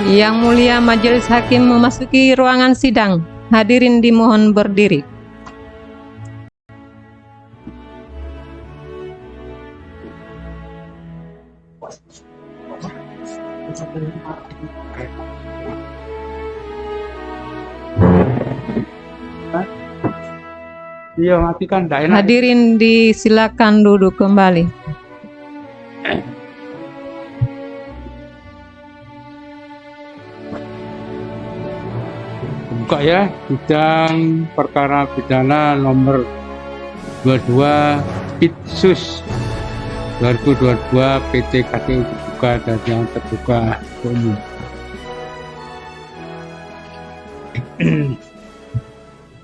Yang Mulia Majelis Hakim memasuki ruangan sidang. Hadirin dimohon berdiri. Iya, matikan enggak enak. Hadirin disilakan duduk kembali. Buka ya, sidang perkara pidana nomor 22 Pitsus 2022 PT KTI dibuka dan yang terbuka umum.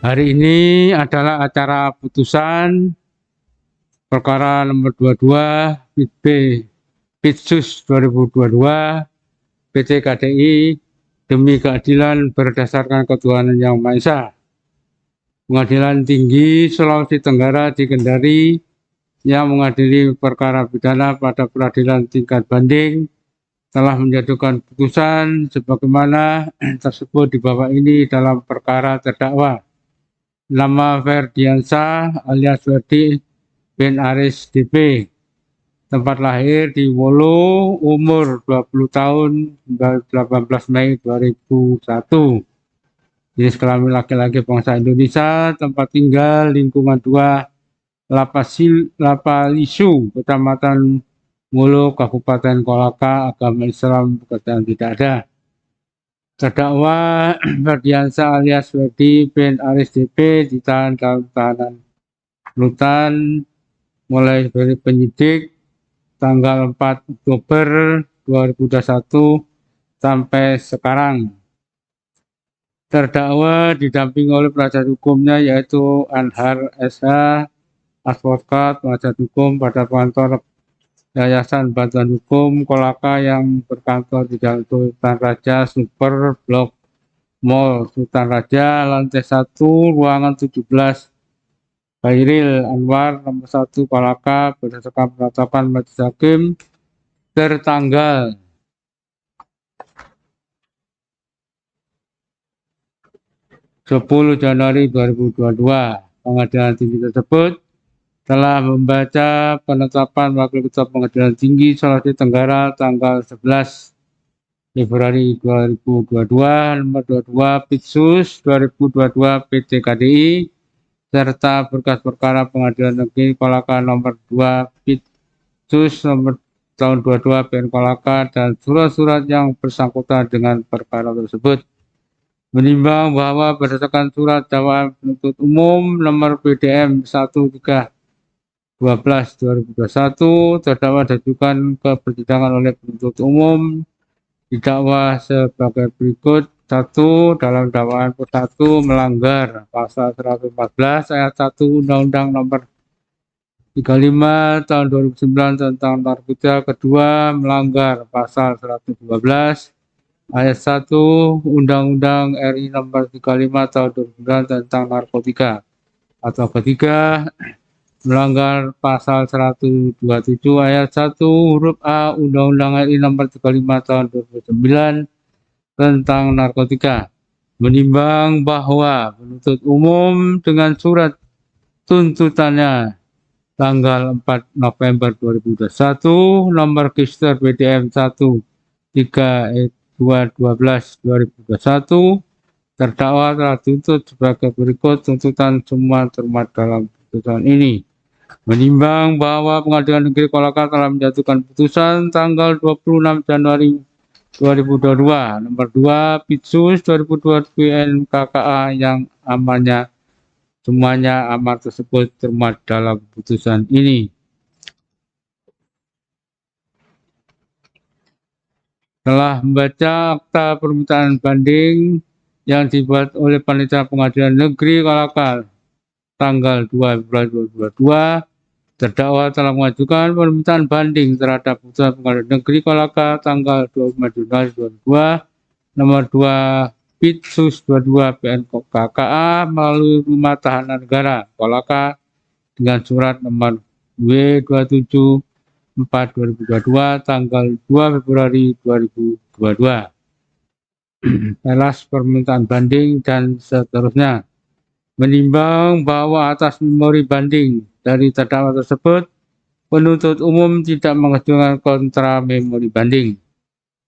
Hari ini adalah acara putusan perkara nomor 22 Pitsus 2022 PT KTI demi keadilan berdasarkan ketuhanan yang Maha Esa. Pengadilan Tinggi Sulawesi Tenggara di Kendari yang mengadili perkara pidana pada peradilan tingkat banding telah menjatuhkan putusan sebagaimana tersebut di bawah ini dalam perkara terdakwa. Nama Ferdiansyah alias Ferdi bin Aris DP. Tempat lahir di Wolo, umur 20 tahun, 18 Mei 2001. Jenis kelamin laki-laki bangsa Indonesia, tempat tinggal lingkungan 2, Lapalisu, Kecamatan Wolo, Kabupaten Kolaka, agama Islam, pekerjaan tidak ada. Terdakwa Ferdiansyah alias Ferdi bin Aris DP ditahan dalam tahanan rutan mulai dari penyidik tanggal 4 Oktober 2021 sampai sekarang. Terdakwa didampingi oleh penasihat hukumnya yaitu Anhar SH, advokat penasihat hukum pada kantor Yayasan Bantuan Hukum Kolaka yang berkantor di Jalan Sultan Raja Super Blok Mall Sultan Raja, lantai 1, ruangan 17. Khairil Anwar, nomor 1 Kolaka, berdasarkan penetapan Majelis Hakim tertanggal 10 Januari 2022. Pengadilan Tinggi tersebut telah membaca penetapan Wakil Ketua Pengadilan Tinggi Sulawesi Tenggara tanggal 11 Februari 2022 nomor 22 Pitsus 2022 PT KDI serta berkas perkara Pengadilan Negeri Kolaka nomor 2 Pitsus nomor tahun 22 PN Kolaka dan surat-surat yang bersangkutan dengan perkara tersebut. Menimbang bahwa berdasarkan surat dakwaan penuntut umum nomor PDM 13 12/2021 terdakwa diajukan ke persidangan oleh penuntut umum didakwa sebagai berikut. 1. Dalam dakwaan per-1 melanggar pasal 114 ayat 1 Undang-Undang nomor 35 tahun 2009 tentang narkotika. Kedua, melanggar pasal 112 ayat 1 Undang-Undang RI nomor 35 tahun 2009 tentang narkotika. Atau ketiga, melanggar pasal 127 ayat 1 huruf A Undang-Undang RI nomor 35 tahun 2009 tentang narkotika. Menimbang bahwa penuntut umum dengan surat tuntutannya tanggal 4 November 2021 nomor register BDM 13/12/2021 terdakwa telah dituntut sebagai berikut. Tuntutan semua termuat dalam putusan ini. Menimbang bahwa Pengadilan Negeri Kolaka telah menjatuhkan putusan tanggal 26 Januari 2022 nomor 2 Pitsus 2022 PN KKA yang amannya semuanya amar tersebut termuat dalam putusan ini. Telah membaca akta permintaan banding yang dibuat oleh Panitia Pengadilan Negeri Kolaka tanggal 2 Februari 2022, terdakwa telah mengajukan permintaan banding terhadap putusan Pengadilan Negeri Kolaka tanggal 25 Januari 2022 nomor 2 Pitsus 22 PN KKA melalui Rumah Tahanan Negara Kolaka dengan surat nomor W27 4/2022 tanggal 2 Februari 2022. alas permintaan banding, dan seterusnya. Menimbang bahwa atas memori banding dari terdakwa tersebut, penuntut umum tidak mengajukan kontra memori banding.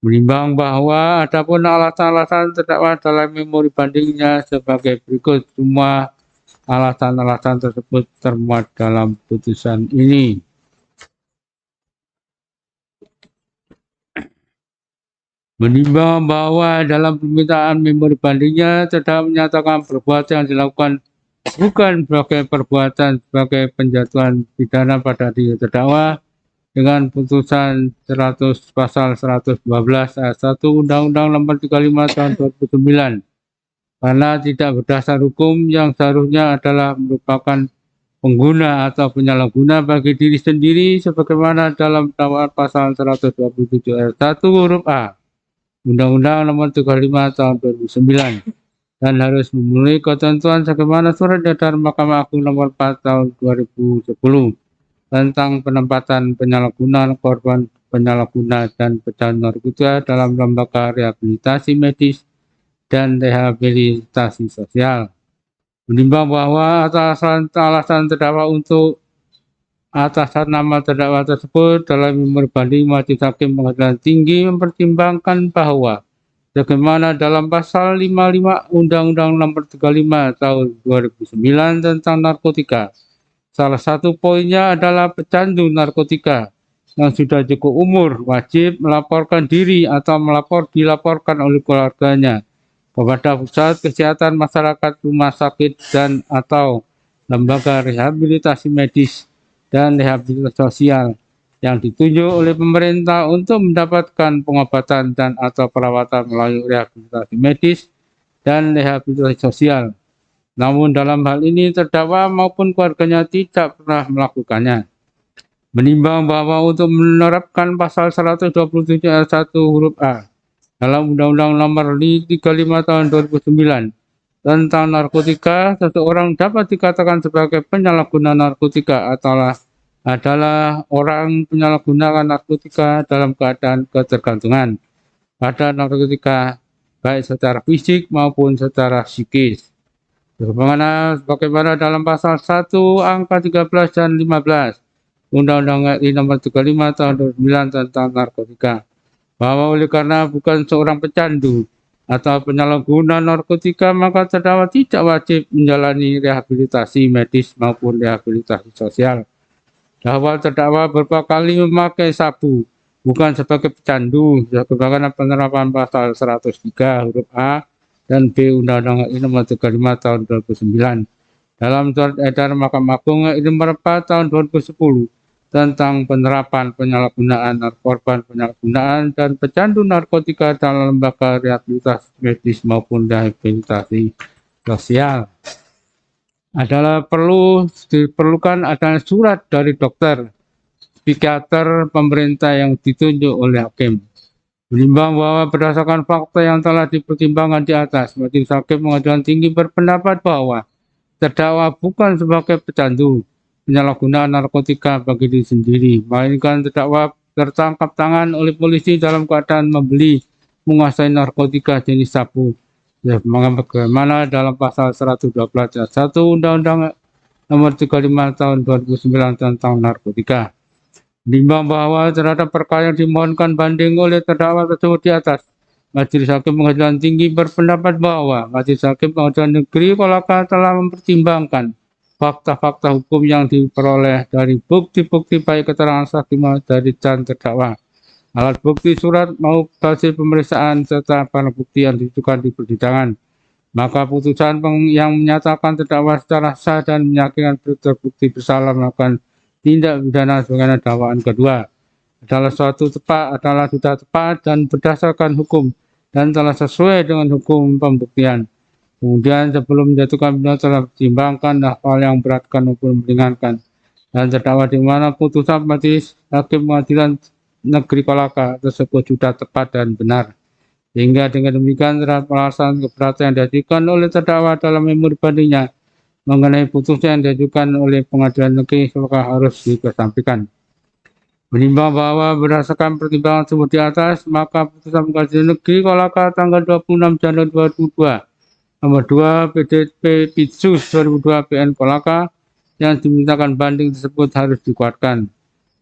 Menimbang bahwa adapun alasan-alasan terdakwa dalam memori bandingnya sebagai berikut, semua alasan-alasan tersebut termuat dalam putusan ini. Menimbang bahwa dalam permintaan memori bandingnya terdakwa menyatakan perbuatan yang dilakukan bukan sebagai perbuatan sebagai penjatuhan pidana pada diri terdakwa dengan putusan 100 pasal 112 ayat 1 Undang-Undang Nomor 35 Tahun 2009, karena tidak berdasar hukum yang seharusnya adalah merupakan pengguna atau penyalahguna bagi diri sendiri sebagaimana dalam dakwaan pasal 127 ayat 1 huruf A Undang-Undang Nomor 35 Tahun 2009, dan harus memenuhi ketentuan sebagaimana Surat Edaran Mahkamah Agung Nomor 4 Tahun 2010 tentang penempatan penyalahgunaan korban penyalahguna dan pecandu narkotika dalam lembaga rehabilitasi medis dan rehabilitasi sosial. Menimbang bahwa alasan terdakwa untuk atasan nama terdakwa tersebut dalam memori banding, Majelis Hakim Pengadilan Tinggi mempertimbangkan bahwa sebagaimana dalam pasal 55 Undang-Undang Nomor 35 Tahun 2009 tentang narkotika, salah satu poinnya adalah pecandu narkotika yang sudah cukup umur wajib melaporkan diri atau dilaporkan oleh keluarganya kepada pusat kesehatan masyarakat, rumah sakit, dan atau lembaga rehabilitasi medis dan rehabilitasi sosial yang ditunjuk oleh pemerintah untuk mendapatkan pengobatan dan atau perawatan melalui rehabilitasi medis dan rehabilitasi sosial. Namun dalam hal ini terdakwa maupun keluarganya tidak pernah melakukannya. Menimbang bahwa untuk menerapkan pasal 127 ayat 1 huruf A dalam Undang-Undang Nomor 35 Tahun 2009 tentang narkotika, seseorang dapat dikatakan sebagai penyalahguna narkotika adalah orang penyalahgunakan narkotika dalam keadaan ketergantungan pada narkotika baik secara fisik maupun secara psikis. Sebagaimana dalam pasal 1 angka 13 dan 15 Undang-Undang RI Nomor 35 Tahun 2009 tentang narkotika, bahwa oleh karena bukan seorang pecandu atau penyalahguna narkotika, maka terdakwa tidak wajib menjalani rehabilitasi medis maupun rehabilitasi sosial. Bahwa terdakwa beberapa kali memakai sabu bukan sebagai pecandu, sebagaimana penerapan pasal 103 huruf A dan B Undang-Undang RI Nomor 35 Tahun 2009 dalam Surat Edaran Mahkamah Agung RI Nomor 4 Tahun 2010 tentang penerapan penyalahgunaan korban penyalahgunaan dan pecandu narkotika dalam lembaga rehabilitasi medis maupun rehabilitasi sosial. Diperlukan adanya surat dari dokter psikiater pemerintah yang ditunjuk oleh hakim. Menimbang bahwa berdasarkan fakta yang telah dipertimbangkan di atas, Majelis Hakim Pengadilan Tinggi berpendapat bahwa terdakwa bukan sebagai pecandu penyalahgunaan narkotika bagi diri sendiri, melainkan terdakwa tertangkap tangan oleh polisi dalam keadaan membeli menguasai narkotika jenis sabu, bagaimana dalam pasal 112 ayat 1 Undang-Undang Nomor 35 Tahun 2009 tentang narkotika. Menimbang bahwa terhadap perkara yang dimohonkan banding oleh terdakwa tersebut di atas, Majelis Hakim Pengadilan Tinggi berpendapat bahwa Majelis Hakim Pengadilan Negeri Kolaka telah mempertimbangkan fakta-fakta hukum yang diperoleh dari bukti-bukti baik keterangan saksi maupun dari terdakwa, alat bukti surat maupun hasil pemeriksaan serta barang bukti yang ditunjukkan di persidangan. Maka putusan yang menyatakan terdakwa secara sah dan meyakinkan terbukti bersalah melakukan tindak pidana sebagaimana dakwaan kedua adalah sudah tepat dan berdasarkan hukum dan telah sesuai dengan hukum pembuktian. Kemudian sebelum menjatuhkan pidana telah pertimbangkan hal yang beratkan maupun meringankan, dan terdakwa di mana putusan Majelis Hakim Pengadilan Negeri Kolaka tersebut sudah tepat dan benar. Sehingga dengan demikian terhadap alasan keberatan yang diajukan oleh terdakwa dalam memori bandingnya mengenai putusan yang diajukan oleh Pengadilan Negeri Kolaka harus dikesampingkan. Menimbang bahwa berdasarkan pertimbangan tersebut di atas, maka putusan Pengadilan Negeri Kolaka tanggal 26 Januari 2022 nomor 2 PDP Pitsus 2002 PN Kolaka yang dimintakan banding tersebut harus dikuatkan.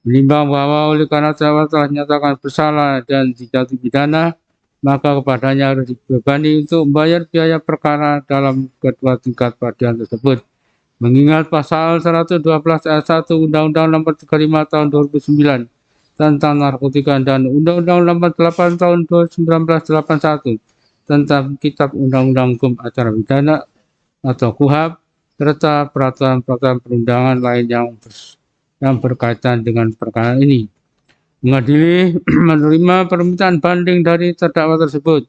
Menimbang bahwa oleh karena terdakwa telah dinyatakan bersalah dan dijatuhi pidana, maka kepadanya harus dibebani untuk membayar biaya perkara dalam kedua tingkat peradilan tersebut. Mengingat pasal 112 ayat 1 Undang-Undang Nomor 35 Tahun 2009 tentang narkotika dan Undang-Undang Nomor 8 Tahun 1981 tentang Kitab Undang-Undang Hukum Acara Pidana atau KUHP serta peraturan-peraturan perundangan lain yang berkaitan dengan perkara ini. Mengadili menerima permintaan banding dari terdakwa tersebut.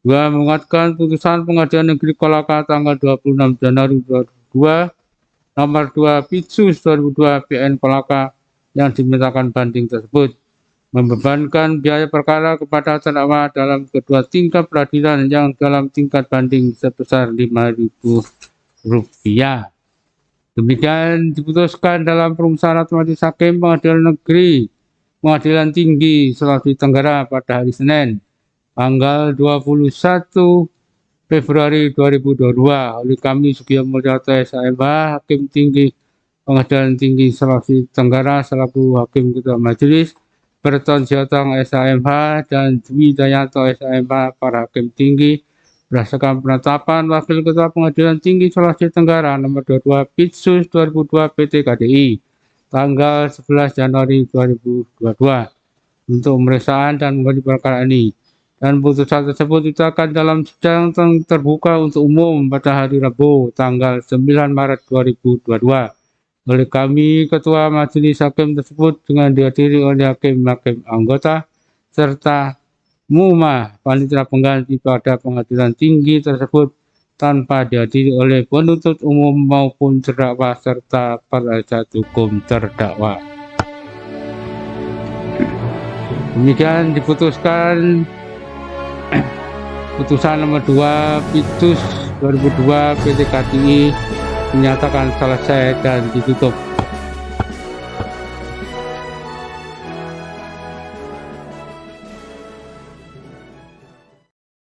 Dua, menguatkan putusan Pengadilan Negeri Kolaka tanggal 26 Januari 2022 nomor 2 Pitsus 2002 PN Kolaka yang dimintakan banding tersebut. Membebankan biaya perkara kepada terdakwa dalam kedua tingkat peradilan yang dalam tingkat banding sebesar Rp5.000. Demikian diputuskan dalam perumusan Majelis Hakim Pengadilan Tinggi Sulawesi Tenggara pada hari Senin, tanggal 21 Februari 2022 oleh kami Sugio Mulyato SHMH, Hakim Tinggi Pengadilan Tinggi Sulawesi Tenggara selaku Hakim Ketua Majelis, Berton Siotong SHMH dan Dwi Dayanto SHMH para Hakim Tinggi berdasarkan penetapan Wakil Ketua Pengadilan Tinggi Sulawesi Tenggara nomor 22 Pitsus 2002 PT KDI tanggal 11 Januari 2022 untuk pemeriksaan dan mengadili perkara ini. Dan putusan tersebut ditetapkan dalam sidang terbuka untuk umum pada hari Rabu tanggal 9 Maret 2022 oleh kami Ketua Majelis Hakim tersebut dengan dihadiri oleh hakim-hakim anggota serta MUMA panitia pengganti pada Pengadilan Tinggi tersebut tanpa dihadiri oleh penuntut umum maupun terdakwa serta penasihat hukum terdakwa. Demikian diputuskan putusan nomor 2 Pitsus 2002 PT KDI dinyatakan selesai dan ditutup.